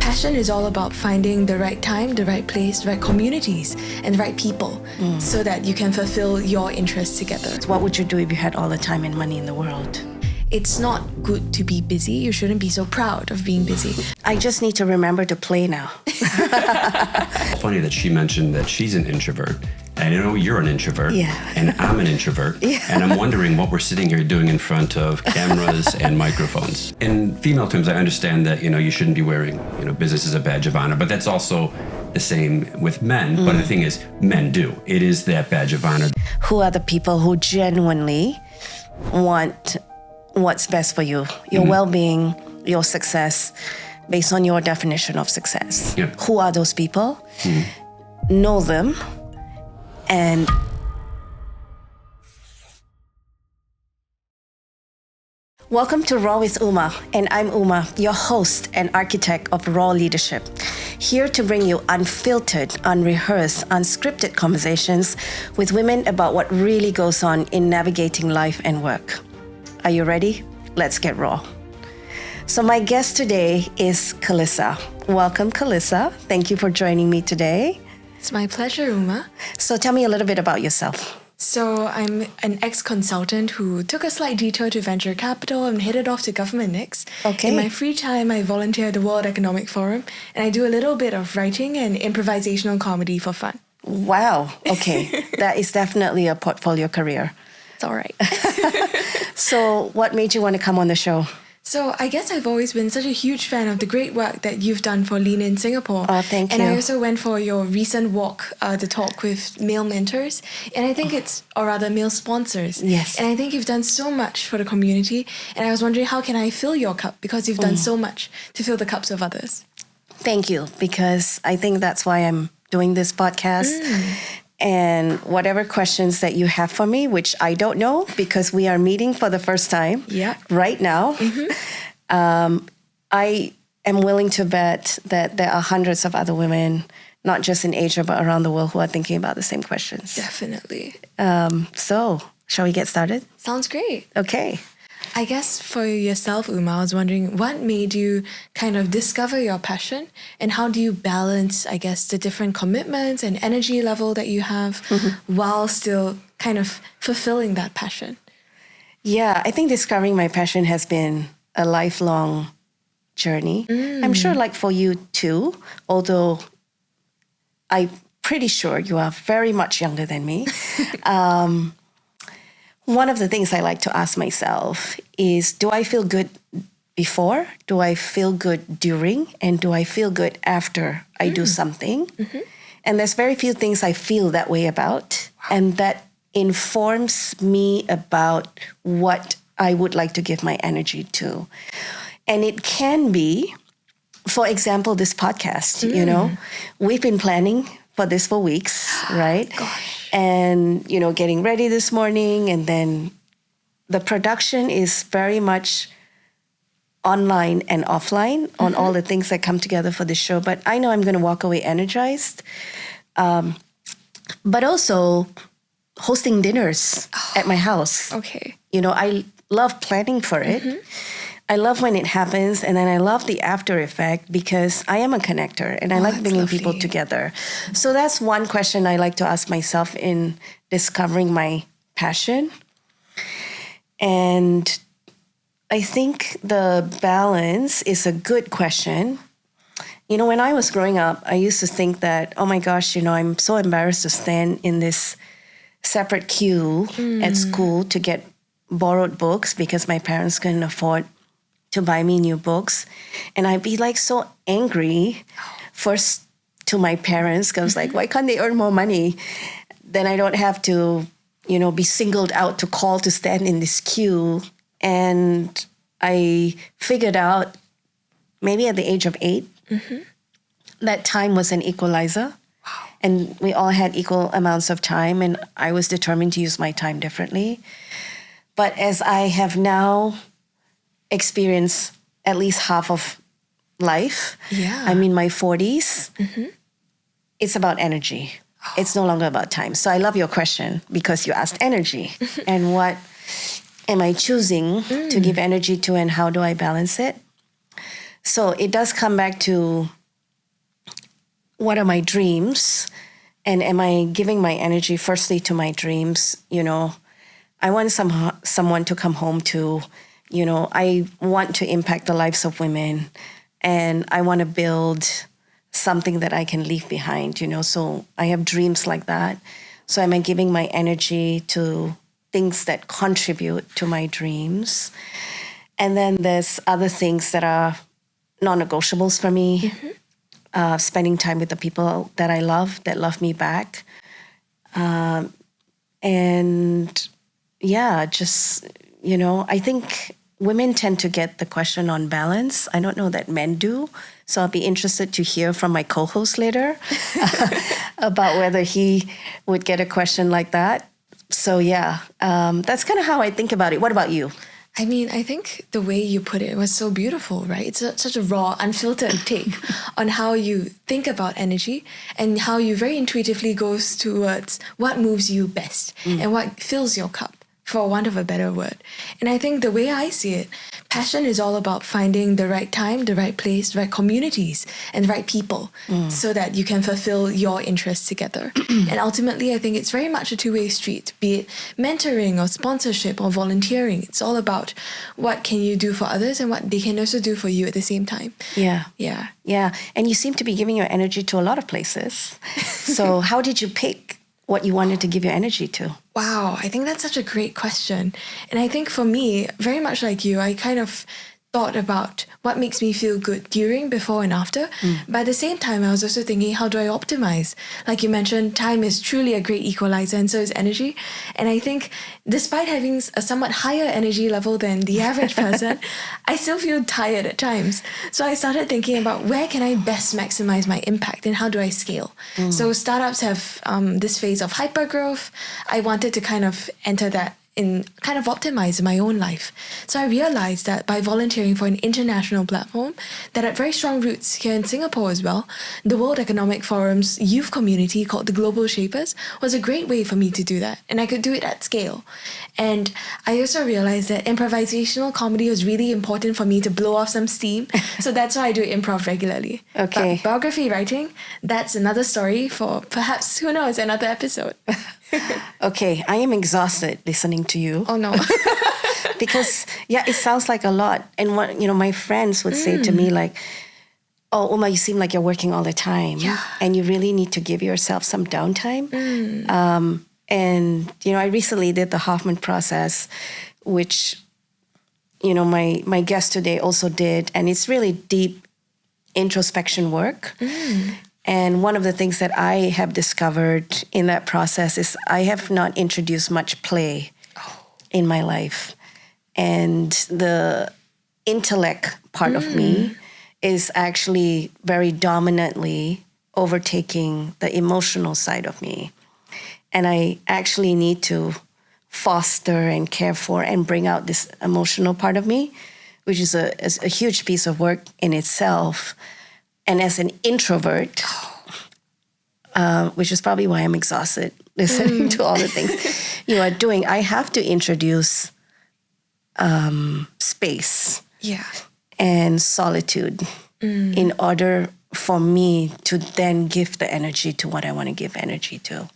passion is all about finding the right time, the right place, the right communities, and the right people so that you can fulfill your interests together. What would you do if you had all the time and money in the world? It's not good to be busy. You shouldn't be so proud of being busy. I just need to remember to play now. It's funny that she mentioned that she's an introvert. And I know you're an introvert, and I'm an introvert, and I'm wondering what we're sitting here doing in front of cameras and microphones. In female terms, I understand that, you shouldn't be wearing, business is a badge of honor, but that's also the same with men. But the thing is, men do. It is that badge of honor. Who are the people who genuinely want what's best for you, your well-being, your success, based on your definition of success? Yeah. Who are those people? Know them. And welcome to Raw with Uma, and I'm Uma, your host and architect of Raw Leadership, here to bring you unfiltered, unrehearsed, unscripted conversations with women about what really goes on in navigating life and work. Are you ready? Let's get raw. So my guest today is Calissa. Welcome, Calissa. Thank you for joining me today. It's my pleasure, Uma. So tell me a little bit about yourself. So I'm an ex-consultant who took a slight detour to venture capital and headed off to government next. Okay. In my free time, I volunteer at the World Economic Forum, and I do a little bit of writing and improvisational comedy for fun. Wow. Okay. That is definitely a portfolio career. It's all right. So what made you want to come on the show? So I guess I've always been such a huge fan of the great work that you've done for Lean in Singapore. Oh, thank and you. I also went for your recent walk, the talk with male mentors. And I think or rather male sponsors. Yes. And I think you've done so much for the community. And I was wondering, how can I fill your cup? Because you've done so much to fill the cups of others. Thank you, because I think that's why I'm doing this podcast. And whatever questions that you have for me, which I don't know because we are meeting for the first time right now, I am willing to bet that there are hundreds of other women, not just in Asia, but around the world, who are thinking about the same questions. Definitely. So, shall we get started? Sounds great. Okay. I guess for yourself, Uma, I was wondering what made you kind of discover your passion and how do you balance, I guess, the different commitments and energy level that you have while still kind of fulfilling that passion? Yeah, I think discovering my passion has been a lifelong journey. I'm sure like for you too, although I'm pretty sure you are very much younger than me. One of the things I like to ask myself is, do I feel good before? Do I feel good during? And do I feel good after I do something? And there's very few things I feel that way about. And that informs me about what I would like to give my energy to. And it can be, for example, this podcast, we've been planning for this for weeks, right? Gosh. And, getting ready this morning, and then the production is very much online and offline on all the things that come together for the show. But I know I'm going to walk away energized. But also hosting dinners at my house. Okay. I love planning for it. I love when it happens, and then I love the after effect because I am a connector and I like bringing people together. So that's one question I like to ask myself in discovering my passion. And I think the balance is a good question. When I was growing up, I used to think that, oh my gosh, I'm so embarrassed to stand in this separate queue at school to get borrowed books because my parents couldn't afford to buy me new books. And I'd be like so angry first to my parents because like, why can't they earn more money? Then I don't have to, be singled out to call to stand in this queue. And I figured out maybe at the age of 8, that time was an equalizer. Wow. And we all had equal amounts of time, and I was determined to use my time differently. But as I have now experienced at least half of life, I'm in my 40s, it's about energy. It's no longer about time. So I love your question because you asked energy and what am I choosing to give energy to and how do I balance it? So it does come back to what are my dreams? And am I giving my energy firstly to my dreams? I want someone to come home to, I want to impact the lives of women, and I want to build something that I can leave behind, so I have dreams like that. So am I giving my energy to things that contribute to my dreams? And then there's other things that are non-negotiables for me. Spending time with the people that I love, that love me back. I think women tend to get the question on balance. I don't know that men do. So I'll be interested to hear from my co-host later about whether he would get a question like that. So that's kind of how I think about it. What about you? I mean, I think the way you put it was so beautiful, right? It's such a raw, unfiltered take on how you think about energy and how you very intuitively goes towards what moves you best and what fills your cup, for want of a better word. And I think the way I see it, passion is all about finding the right time, the right place, the right communities, and the right people so that you can fulfill your interests together. And ultimately, I think it's very much a two-way street, be it mentoring or sponsorship or volunteering. It's all about what can you do for others and what they can also do for you at the same time. Yeah. Yeah. Yeah. And you seem to be giving your energy to a lot of places. So how did you pick what you wanted to give your energy to? Wow, I think that's such a great question. And I think for me, very much like you, I kind of thought about what makes me feel good during, before, and after. But at the same time, I was also thinking, how do I optimize? Like you mentioned, time is truly a great equalizer, and so is energy. And I think despite having a somewhat higher energy level than the average person, I still feel tired at times. So I started thinking about where can I best maximize my impact and how do I scale? So startups have this phase of hypergrowth. I wanted to kind of enter that in kind of optimize my own life. So I realized that by volunteering for an international platform that had very strong roots here in Singapore as well, the World Economic Forum's youth community called the Global Shapers was a great way for me to do that. And I could do it at scale. And I also realized that improvisational comedy was really important for me to blow off some steam. So that's why I do improv regularly. Okay. But biography writing, that's another story for perhaps, who knows, another episode. Okay, I am exhausted listening to you. Oh no. Because it sounds like a lot. And what my friends would say to me, like, oh, Uma, you seem like you're working all the time. Yeah. And you really need to give yourself some downtime. And I recently did the Hoffman process, which my guest today also did, and it's really deep introspection work. And one of the things that I have discovered in that process is I have not introduced much play in my life. And the intellect part of me is actually very dominantly overtaking the emotional side of me. And I actually need to foster and care for and bring out this emotional part of me, which is a huge piece of work in itself. And as an introvert, which is probably why I'm exhausted listening to all the things you are doing, I have to introduce space and solitude in order for me to then give the energy to what I want to give energy to.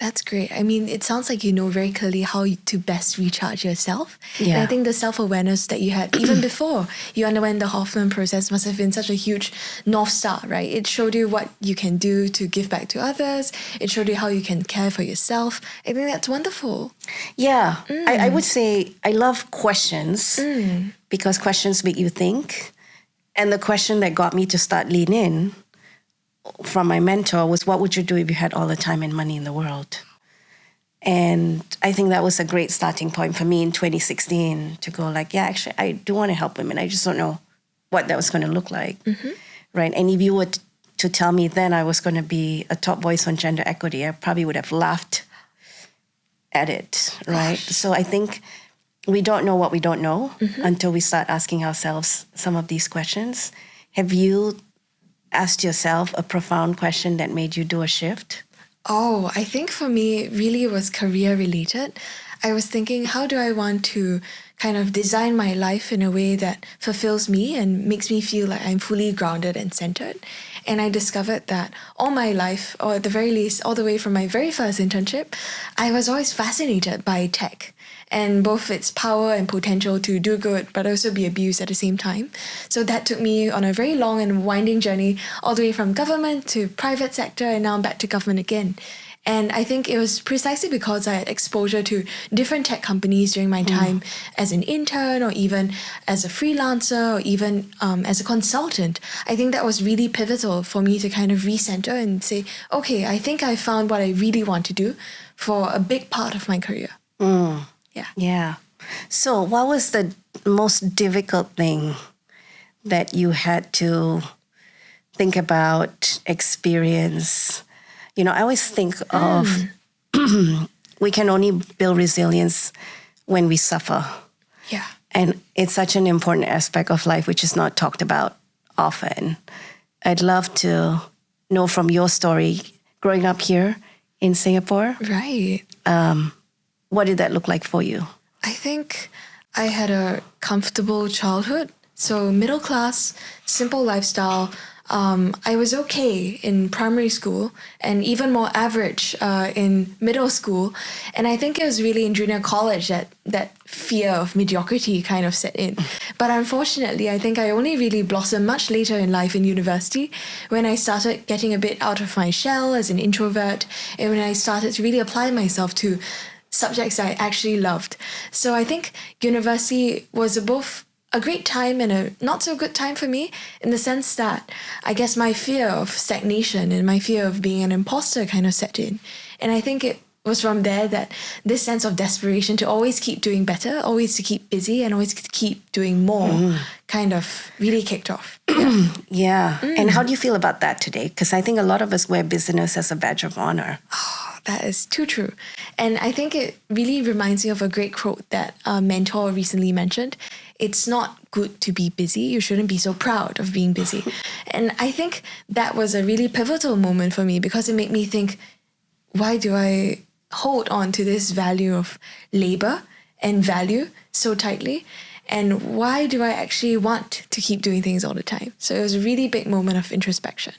That's great. I mean, it sounds like you know very clearly how to best recharge yourself. Yeah. And I think the self-awareness that you had even before you underwent the Hoffman process must have been such a huge North Star, right? It showed you what you can do to give back to others. It showed you how you can care for yourself. I think that's wonderful. Yeah. I would say I love questions because questions make you think. And the question that got me to start Lean In from my mentor was, what would you do if you had all the time and money in the world? And I think that was a great starting point for me in 2016 to go like, yeah, actually, I do want to help women. I just don't know what that was going to look like, right? And if you were to tell me then I was going to be a top voice on gender equity, I probably would have laughed at it, right? Gosh. So I think we don't know what we don't know until we start asking ourselves some of these questions. Have you asked yourself a profound question that made you do a shift? Oh, I think for me, really it was career related. I was thinking, how do I want to kind of design my life in a way that fulfills me and makes me feel like I'm fully grounded and centered. And I discovered that all my life, or at the very least, all the way from my very first internship, I was always fascinated by tech and both its power and potential to do good, but also be abused at the same time. So that took me on a very long and winding journey, all the way from government to private sector, and now back to government again. And I think it was precisely because I had exposure to different tech companies during my time as an intern, or even as a freelancer, or even as a consultant. I think that was really pivotal for me to kind of recenter and say, okay, I think I found what I really want to do for a big part of my career. Yeah. Yeah. So what was the most difficult thing that you had to think about, experience? You know, I always think of we can only build resilience when we suffer. Yeah. And it's such an important aspect of life, which is not talked about often. I'd love to know from your story, growing up here in Singapore. Right. What did that look like for you? I think I had a comfortable childhood. So middle class, simple lifestyle. I was okay in primary school and even more average in middle school. And I think it was really in junior college that fear of mediocrity kind of set in. But unfortunately, I think I only really blossomed much later in life in university, when I started getting a bit out of my shell as an introvert, and when I started to really apply myself to subjects I actually loved. So I think university was both a great time and a not so good time for me, in the sense that I guess my fear of stagnation and my fear of being an imposter kind of set in. And I think it was from there that this sense of desperation to always keep doing better, always to keep busy, and always to keep doing more kind of really kicked off. Yeah. And how do you feel about that today? Because I think a lot of us wear busyness as a badge of honor. That is too true. And I think it really reminds me of a great quote that a mentor recently mentioned. It's not good to be busy. You shouldn't be so proud of being busy. And I think that was a really pivotal moment for me, because it made me think, why do I hold on to this value of labor and value so tightly? And why do I actually want to keep doing things all the time? So it was a really big moment of introspection.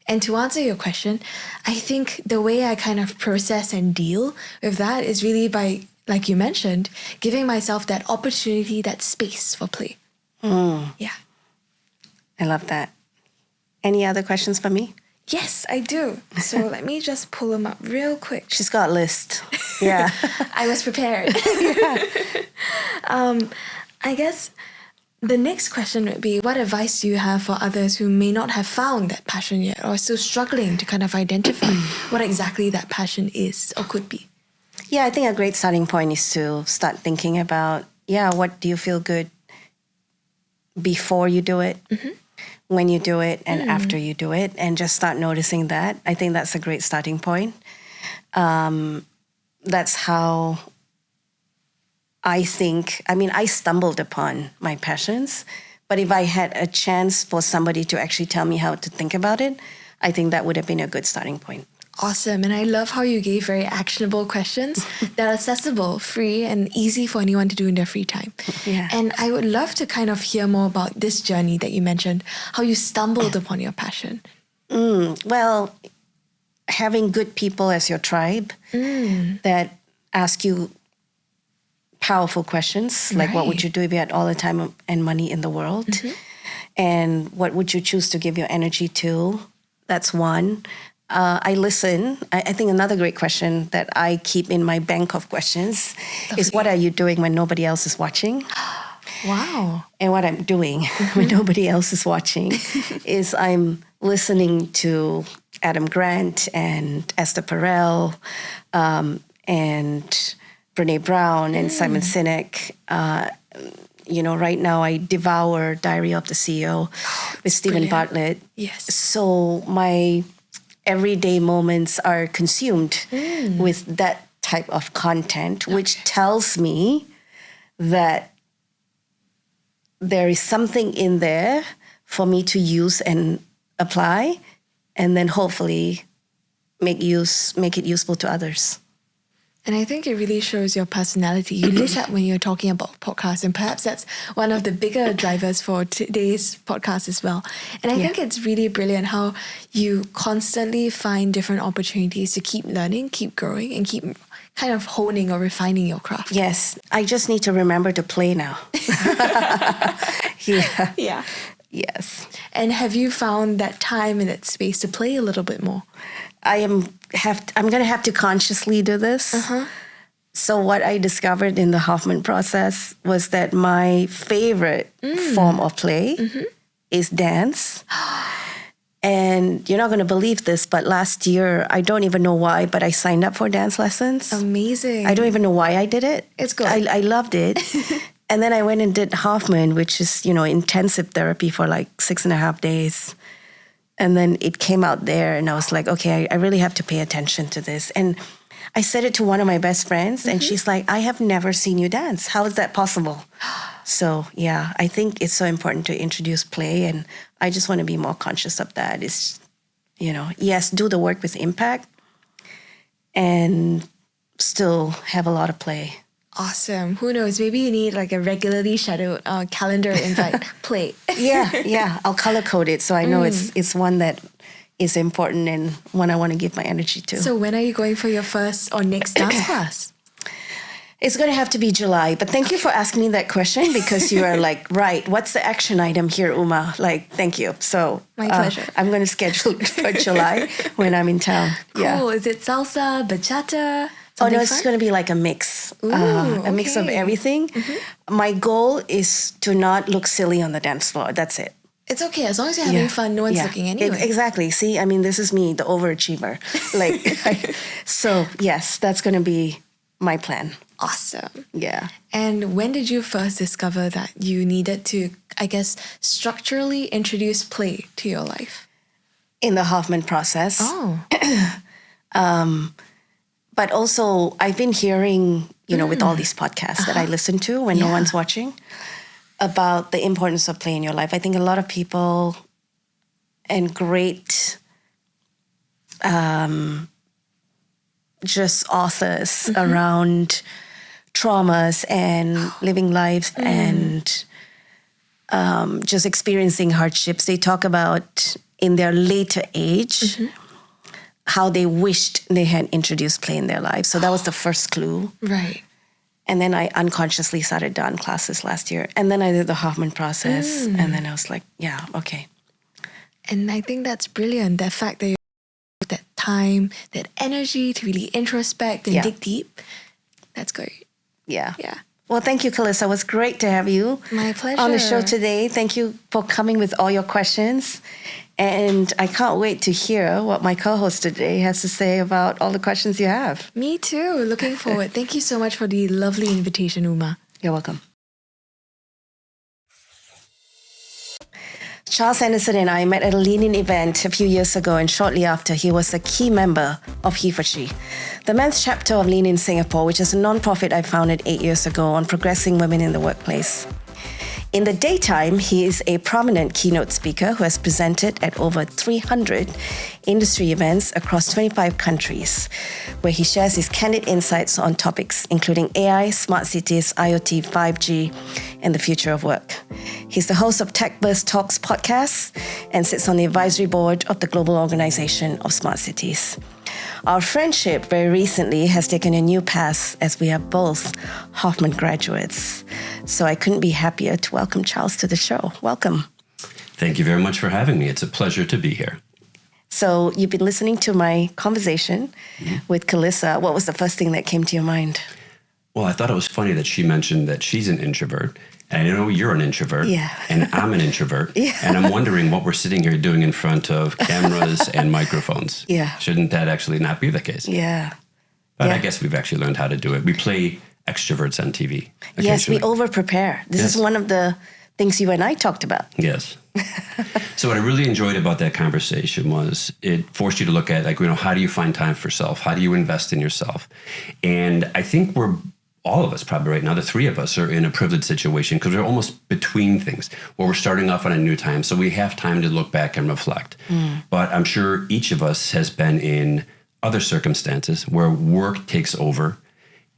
And to answer your question, I think the way I kind of process and deal with that is really by, like you mentioned, giving myself that opportunity, that space for play. Yeah. I love that. Any other questions for me? Yes, I do. So let me just pull them up real quick. She's got a list. Yeah. I was prepared. I guess the next question would be, what advice do you have for others who may not have found that passion yet, or are still struggling to kind of identify what exactly that passion is or could be? Yeah, I think a great starting point is to start thinking about, what do you feel good before you do it, when you do it, and after you do it, and just start noticing that. I think that's a great starting point. That's how I stumbled upon my passions, but if I had a chance for somebody to actually tell me how to think about it, I think that would have been a good starting point. Awesome. And I love how you gave very actionable questions that are accessible, free, and easy for anyone to do in their free time. Yeah. And I would love to kind of hear more about this journey that you mentioned, how you stumbled upon your passion. Well, having good people as your tribe that ask you powerful questions, like what would you do if you had all the time and money in the world? And what would you choose to give your energy to? That's one. I listen. I think another great question that I keep in my bank of questions is, what are you doing when nobody else is watching? Wow. And what I'm doing when nobody else is watching is I'm listening to Adam Grant and Esther Perel and Brene Brown and Simon Sinek. Right now I devour Diary of the CEO with Stephen Bartlett. Yes. So my everyday moments are consumed with that type of content, which tells me that there is something in there for me to use and apply, and then hopefully make it useful to others. And I think it really shows your personality. You lit up when you're talking about podcasts, and perhaps that's one of the bigger drivers for today's podcast as well. And I think it's really brilliant how you constantly find different opportunities to keep learning, keep growing, and keep kind of honing or refining your craft. Yes, I just need to remember to play now. Yeah. Yes. And have you found that time and that space to play a little bit more? I'm going to have to consciously do this. So what I discovered in the Hoffman process was that my favorite form of play is dance. And you're not going to believe this, but last year, I don't even know why, but I signed up for dance lessons. Amazing. I don't even know why I did it. It's good. I loved it. And then I went and did Hoffman, which is, intensive therapy for like 6.5 days. And then it came out there and I was like, okay, I really have to pay attention to this. And I said it to one of my best friends and she's like, I have never seen you dance. How is that possible? So yeah, I think it's so important to introduce play and I just want to be more conscious of that. It's, yes, do the work with impact and still have a lot of play. Awesome. Who knows? Maybe you need like a regularly scheduled calendar invite play. Yeah. I'll color code it so I know it's one that is important and one I want to give my energy to. So when are you going for your first or next dance class? It's going to have to be July. But thank you for asking me that question because you are like, right, what's the action item here, Uma? Like, thank you. So my pleasure. I'm going to schedule it for July when I'm in town. Cool. Yeah. Is it salsa, bachata? Oh, no, it's going to be like a mix. A mix of everything. My goal is to not look silly on the dance floor. That's it. It's okay. As long as you're having fun, no one's looking anyway. Exactly. See, this is me, the overachiever. So, yes, that's going to be my plan. Awesome. Yeah. And when did you first discover that you needed to, I guess, structurally introduce play to your life? In the Hoffman process. Oh. But also, I've been hearing, with all these podcasts that I listen to when no one's watching, about the importance of play in your life. I think a lot of people and great just authors around traumas and living life and just experiencing hardships, they talk about in their later age, how they wished they had introduced play in their life. So that was the first clue. Right. And then I unconsciously started dance classes last year. And then I did the Hoffman process. And then I was like, yeah, okay. And I think that's brilliant. That fact that you have that time, that energy to really introspect and dig deep. That's great. Yeah. Yeah. Well, thank you, Calissa. It was great to have you My pleasure. on the show today. Thank you for coming with all your questions. And I can't wait to hear what my co-host today has to say about all the questions you have. Me too. Looking forward. Thank you so much for the lovely invitation, Uma. You're welcome. Charles Anderson and I met at a Lean-In event a few years ago, and shortly after, he was a key member of He for She, the men's chapter of Lean-In Singapore, which is a non-profit I founded 8 years ago on progressing women in the workplace. In the daytime, he is a prominent keynote speaker who has presented at over 300 industry events across 25 countries, where he shares his candid insights on topics including AI, smart cities, IoT, 5G, and the future of work. He's the host of TechBuzz Talks podcast and sits on the advisory board of the Global Organization of Smart Cities. Our friendship very recently has taken a new path as we are both Hoffman graduates. So I couldn't be happier to welcome Charles to the show. Welcome. Thank you very much for having me. It's a pleasure to be here. So you've been listening to my conversation with Calissa. What was the first thing that came to your mind? Well, I thought it was funny that she mentioned that she's an introvert. And I know you're an introvert. Yeah. And I'm an introvert. Yeah. And I'm wondering what we're sitting here doing in front of cameras and microphones. Yeah. Shouldn't that actually not be the case? Yeah. But I guess we've actually learned how to do it. We play extroverts on TV. Yes, we over-prepare. This is one of the things you and I talked about. Yes. So what I really enjoyed about that conversation was it forced you to look at, how do you find time for self? How do you invest in yourself? And I think all of us probably right now, the three of us are in a privileged situation because we're almost between things where we're starting off on a new time. So we have time to look back and reflect. But I'm sure each of us has been in other circumstances where work takes over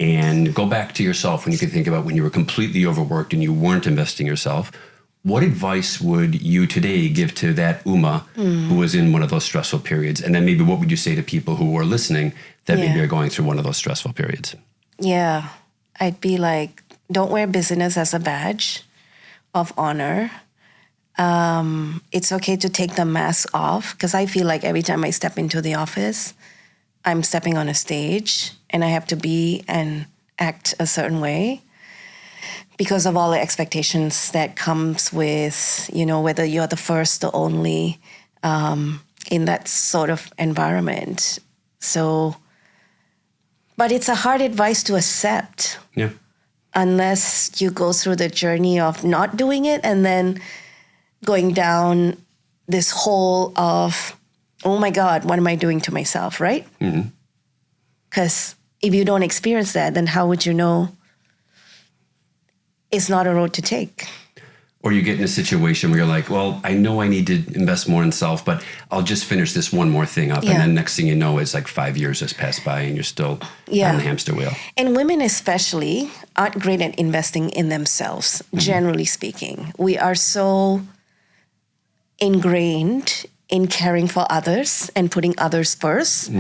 and go back to yourself when you can think about when you were completely overworked and you weren't investing yourself. What advice would you today give to that Uma who was in one of those stressful periods? And then maybe what would you say to people who are listening that maybe are going through one of those stressful periods? Yeah, I'd be like, don't wear busyness as a badge of honor. It's okay to take the mask off, because I feel like every time I step into the office, I'm stepping on a stage and I have to be and act a certain way because of all the expectations that comes with, whether you're the first or only in that sort of environment. So, but it's a hard advice to accept. Yeah. Unless you go through the journey of not doing it and then going down this hole of, oh my God, what am I doing to myself, right? Because if you don't experience that, then how would you know it's not a road to take? Or you get in a situation where you're like, well, I know I need to invest more in self, but I'll just finish this one more thing up. And then next thing you know, it's like 5 years has passed by and you're still on the hamster wheel. And women especially aren't great at investing in themselves, generally speaking. We are so ingrained in caring for others and putting others first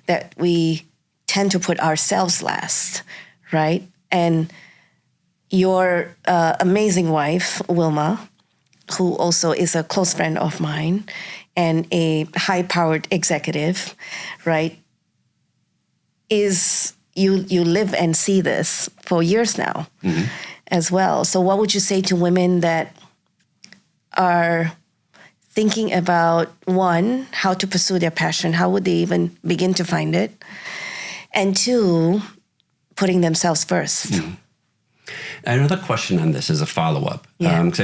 that we tend to put ourselves last, right? And your amazing wife, Wilma, who also is a close friend of mine and a high-powered executive, right, is you live and see this for years now as well. So what would you say to women that are thinking about, one, how to pursue their passion? How would they even begin to find it? And two, putting themselves first. Another question on this is a follow-up. Because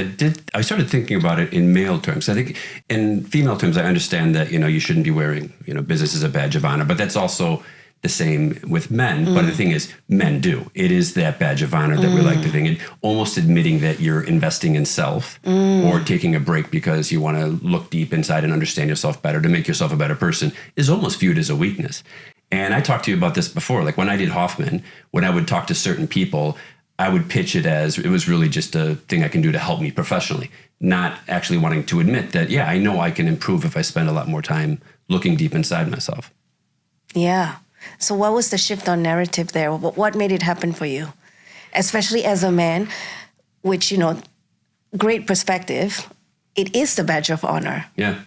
I started thinking about it in male terms. I think in female terms, I understand that, you shouldn't be wearing, business as a badge of honor, but that's also the same with men. But the thing is, men do. It is that badge of honor that we like to think, and almost admitting that you're investing in self or taking a break because you want to look deep inside and understand yourself better to make yourself a better person is almost viewed as a weakness. And I talked to you about this before. Like when I did Hoffman, when I would talk to certain people, I would pitch it as it was really just a thing I can do to help me professionally, not actually wanting to admit that, I know I can improve if I spend a lot more time looking deep inside myself. Yeah. So what was the shift on narrative there? What made it happen for you? Especially as a man, which, great perspective. It is the badge of honor. Yeah.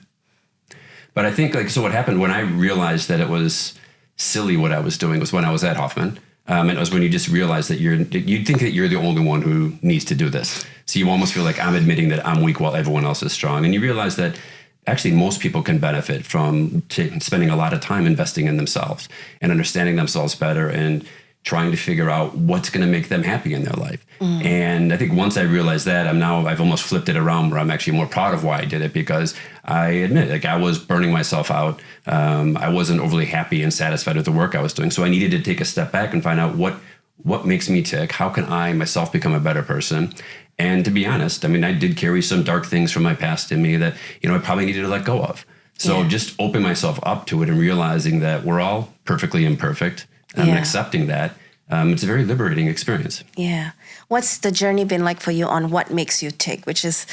But I think so what happened when I realized that it was silly what I was doing was when I was at Hoffman. And it was when you just realize that you think that you're the only one who needs to do this. So you almost feel like I'm admitting that I'm weak while everyone else is strong. And you realize that actually most people can benefit from spending a lot of time investing in themselves and understanding themselves better and trying to figure out what's going to make them happy in their life. And I think once I realized that, I've almost flipped it around where I'm actually more proud of why I did it, because I admit, I was burning myself out. I wasn't overly happy and satisfied with the work I was doing. So I needed to take a step back and find out what makes me tick. How can I myself become a better person? And to be honest, I did carry some dark things from my past in me that, I probably needed to let go of. So just opening myself up to it and realizing that we're all perfectly imperfect and accepting that, it's a very liberating experience. Yeah. What's the journey been like for you on what makes you tick, which is,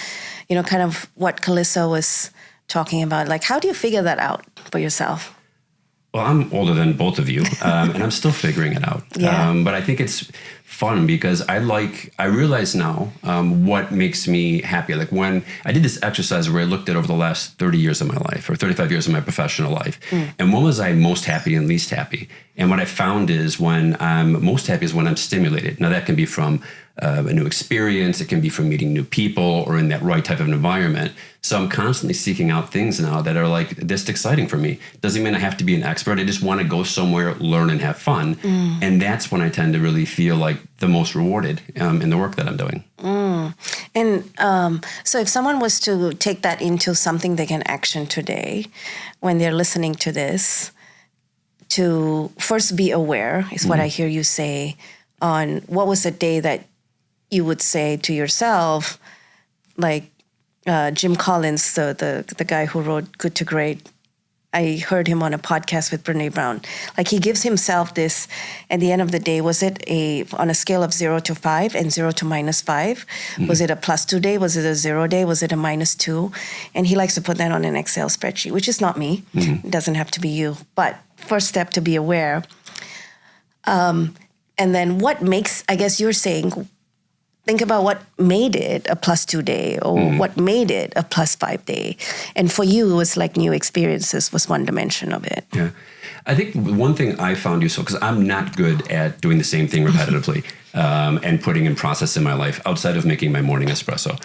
kind of what Calissa was talking about. Like, how do you figure that out for yourself? Well, I'm older than both of you, and I'm still figuring it out. But I think it's fun because I realize now what makes me happy. Like when I did this exercise where I looked at over the last 30 years of my life or 35 years of my professional life, and when was I most happy and least happy? And what I found is when I'm most happy is when I'm stimulated. Now that can be from a new experience, it can be from meeting new people or in that right type of environment. So I'm constantly seeking out things now that are like just exciting for me. Doesn't mean I have to be an expert. I just want to go somewhere, learn and have fun. And that's when I tend to really feel like the most rewarded in the work that I'm doing. And so if someone was to take that into something they can action today when they're listening to this, to first be aware is what I hear you say on what was the day that you would say to yourself, like Jim Collins, the guy who wrote Good to Great, I heard him on a podcast with Brene Brown. Like he gives himself this, at the end of the day, was it on a scale of 0 to 5 and 0 to -5? Was it a +2 day? Was it a 0 day? Was it a -2? And he likes to put that on an Excel spreadsheet, which is not me. It doesn't have to be you. But first step to be aware. And then what makes, I guess you're saying, think about what made it a +2 day or what made it a +5 day. And for you, it was like new experiences was one dimension of it. Yeah. I think one thing I found useful, because I'm not good at doing the same thing repetitively and putting in process in my life outside of making my morning espresso.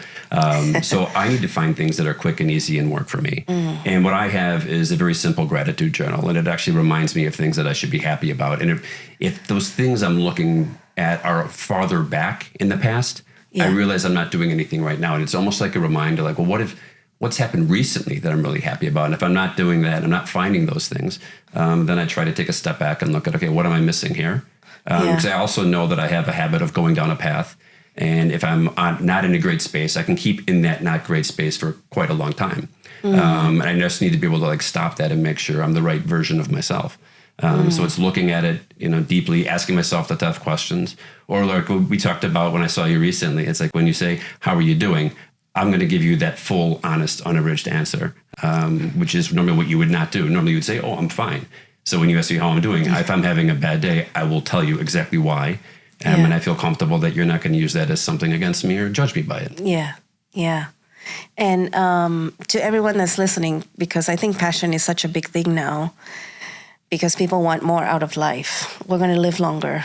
So I need to find things that are quick and easy and work for me. And what I have is a very simple gratitude journal. And it actually reminds me of things that I should be happy about. And if those things I'm looking at are farther back in the past, I realize I'm not doing anything right now. And it's almost like a reminder, like, well, what's happened recently that I'm really happy about? And if I'm not doing that, I'm not finding those things, then I try to take a step back and look at, okay, what am I missing here? Because I also know that I have a habit of going down a path. And if I'm not in a great space, I can keep in that not great space for quite a long time. And I just need to be able to like stop that and make sure I'm the right version of myself. So it's looking at it, deeply, asking myself the tough questions. Or like we talked about when I saw you recently, it's like when you say, how are you doing? I'm going to give you that full, honest, unabridged answer, which is normally what you would not do. Normally you would say, oh, I'm fine. So when you ask me how I'm doing, if I'm having a bad day, I will tell you exactly why. And I feel comfortable that you're not going to use that as something against me or judge me by it. Yeah. And to everyone that's listening, because I think passion is such a big thing now, because people want more out of life. We're going to live longer.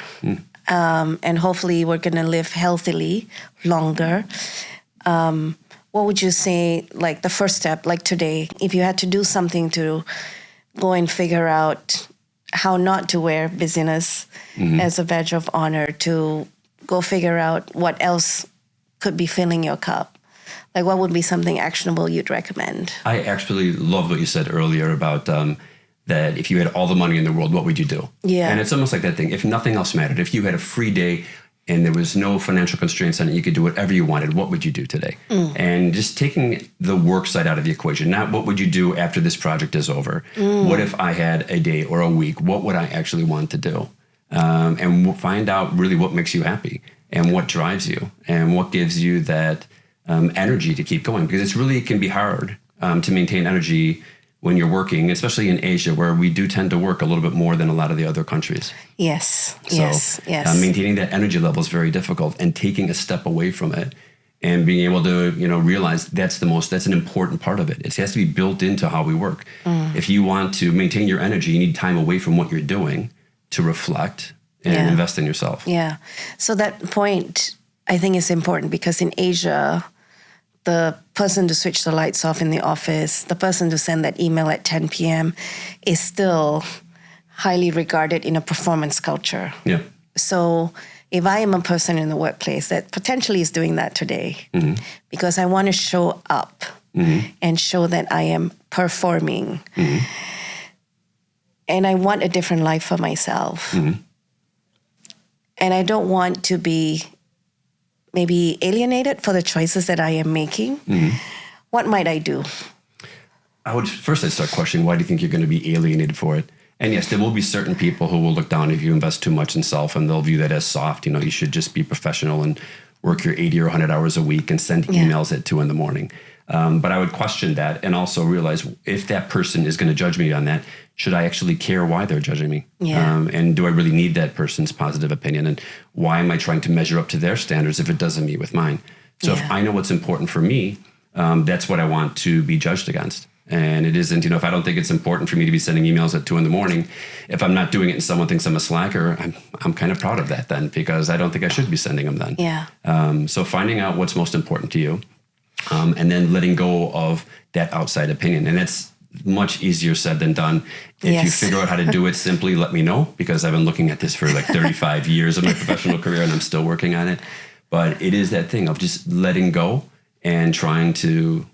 And hopefully we're going to live healthily longer. What would you say, like the first step, like today, if you had to do something to go and figure out how not to wear busyness as a badge of honor, to go figure out what else could be filling your cup? Like what would be something actionable you'd recommend? I actually love what you said earlier about that if you had all the money in the world, what would you do? Yeah. And it's almost like that thing. If nothing else mattered, if you had a free day and there was no financial constraints on it, you could do whatever you wanted, what would you do today? And just taking the work side out of the equation, not what would you do after this project is over? What if I had a day or a week? What would I actually want to do? And find out really what makes you happy and what drives you and what gives you that energy to keep going. Because it can be hard to maintain energy when you're working, especially in Asia, where we do tend to work a little bit more than a lot of the other countries. Yes. Maintaining that energy level is very difficult, and taking a step away from it and being able to, realize that's an important part of it. It has to be built into how we work. If you want to maintain your energy, you need time away from what you're doing to reflect and invest in yourself. Yeah. So that point, I think, is important because in Asia, the person to switch the lights off in the office, the person to send that email at 10 p.m. is still highly regarded in a performance culture. Yeah. So if I am a person in the workplace that potentially is doing that today, because I want to show up and show that I am performing, and I want a different life for myself, and I don't want to be maybe alienated for the choices that I am making, what might I do? I'd start questioning, why do you think you're going to be alienated for it? And yes, there will be certain people who will look down if you invest too much in self, and they'll view that as soft. You should just be professional and work your 80 or 100 hours a week and send emails at 2 a.m. But I would question that and also realize, if that person is going to judge me on that, should I actually care why they're judging me? And do I really need that person's positive opinion? And why am I trying to measure up to their standards if it doesn't meet with mine? So if I know what's important for me, that's what I want to be judged against. And it isn't, if I don't think it's important for me to be sending emails at 2 a.m, if I'm not doing it and someone thinks I'm a slacker, I'm kind of proud of that then, because I don't think I should be sending them then. So finding out what's most important to you, and then letting go of that outside opinion. And that's much easier said than done. If you figure out how to do it simply, let me know, because I've been looking at this for like 35 years of my professional career and I'm still working on it. But it is that thing of just letting go and trying to,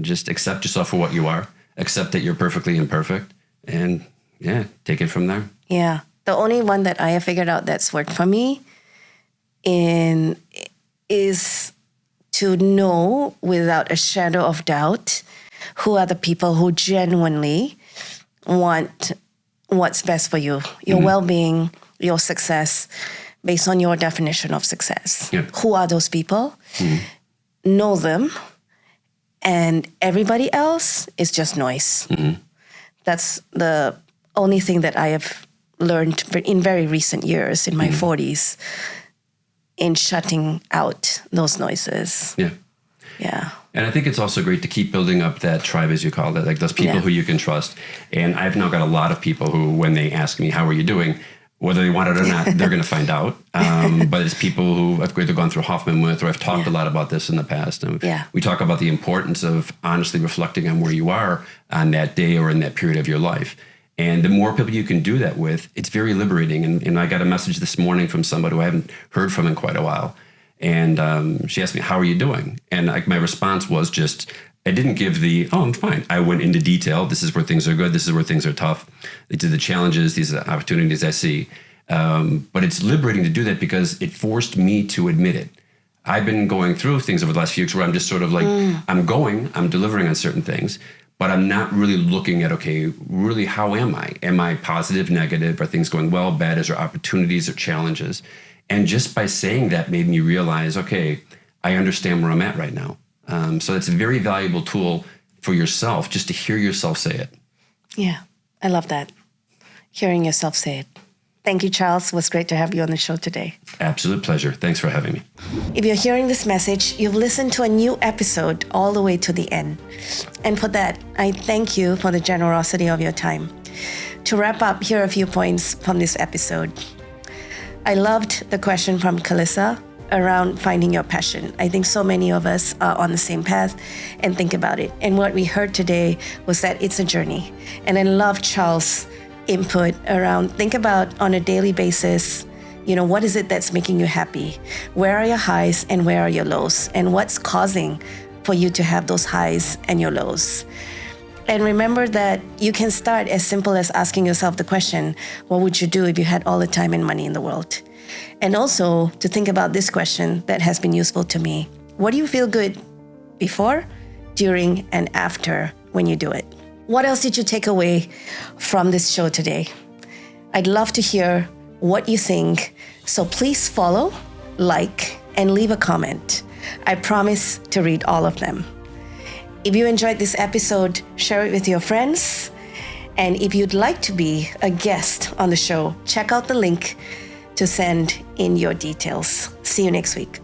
just accept yourself for what you are, accept that you're perfectly imperfect, and take it from there. Yeah. The only one that I have figured out that's worked for me is to know without a shadow of doubt who are the people who genuinely want what's best for you, your well-being, your success, based on your definition of success. Yeah. Who are those people? Know them, and everybody else is just noise. That's the only thing that I have learned in very recent years, in my 40s, in shutting out those noises. Yeah. Yeah. And I think it's also great to keep building up that tribe, as you call it, like those people who you can trust. And I've now got a lot of people who, when they ask me, how are you doing? Whether they want it or not, they're going to find out. But it's people who I've either gone through Hoffman with, or I've talked a lot about this in the past. And we talk about the importance of honestly reflecting on where you are on that day or in that period of your life. And the more people you can do that with, it's very liberating. And I got a message this morning from somebody who I haven't heard from in quite a while. And she asked me, how are you doing? And my response was just, I didn't give I'm fine. I went into detail. This is where things are good. This is where things are tough. These are the challenges. These are the opportunities I see. But it's liberating to do that because it forced me to admit it. I've been going through things over the last few weeks where I'm just sort of like, I'm delivering on certain things, but I'm not really looking at, okay, really, how am I? Am I positive, negative? Are things going well, bad? Is there opportunities or challenges? And just by saying that made me realize, okay, I understand where I'm at right now. So it's a very valuable tool for yourself, just to hear yourself say it. Yeah, I love that. Hearing yourself say it. Thank you, Charles. It was great to have you on the show today. Absolute pleasure. Thanks for having me. If you're hearing this message, you've listened to a new episode all the way to the end. And for that, I thank you for the generosity of your time. To wrap up, here are a few points from this episode. I loved the question from Calissa around finding your passion. I think so many of us are on the same path and think about it. And what we heard today was that it's a journey. And I love Charles' input around think about on a daily basis, what is it that's making you happy? Where are your highs and where are your lows? And what's causing for you to have those highs and your lows? And remember that you can start as simple as asking yourself the question, what would you do if you had all the time and money in the world? And also to think about this question that has been useful to me. What do you feel good before, during, and after when you do it? What else did you take away from this show today? I'd love to hear what you think. So please follow, like, and leave a comment. I promise to read all of them. If you enjoyed this episode, share it with your friends. And if you'd like to be a guest on the show, check out the link to send in your details. See you next week.